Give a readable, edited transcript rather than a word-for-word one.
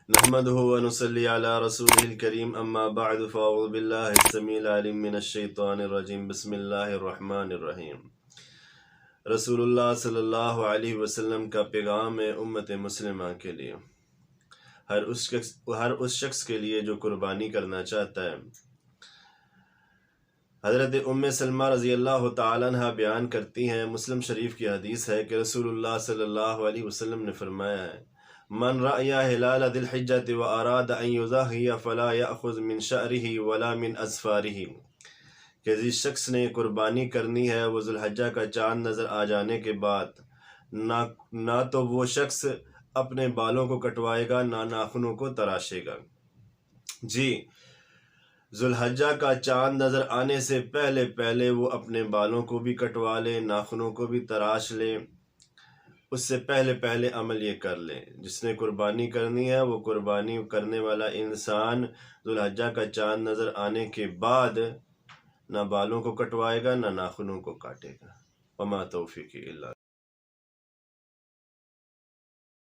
نحمده ونصلي على رسوله الكريم اما بعد فاعوذ بالله السميع العليم من الشيطان الرجيم بسم الله الرحمن الرحیم۔ رسول اللہ صلی اللہ علیہ وسلم کا پیغام ہے امت مسلمہ کے لیے، ہر اس شخص کے لیے جو قربانی کرنا چاہتا ہے۔ حضرت ام سلمہ رضی اللہ تعالیٰ عنہ بیان کرتی ہیں، مسلم شریف کی حدیث ہے کہ رسول اللہ صلی اللہ علیہ وسلم نے فرمایا ہے، من رأی ہلال ذی الحجۃ واراد ان یضحی فلا یأخذ من شعرہ ولا من اظفارہ، کہ جس شخص نے قربانی کرنی ہے وہ ذی الحجہ کا چاند نظر آ جانے کے بعد نہ تو وہ شخص اپنے بالوں کو کٹوائے گا نہ ناخنوں کو تراشے گا۔ جی، ذی الحجہ کا چاند نظر آنے سے پہلے وہ اپنے بالوں کو بھی کٹوا لے، ناخنوں کو بھی تراش لے، اس سے پہلے عمل یہ کر لے۔ جس نے قربانی کرنی ہے وہ قربانی کرنے والا انسان ذی الحجہ کا چاند نظر آنے کے بعد نہ بالوں کو کٹوائے گا نہ ناخنوں کو کاٹے گا۔ وما توفیقی الا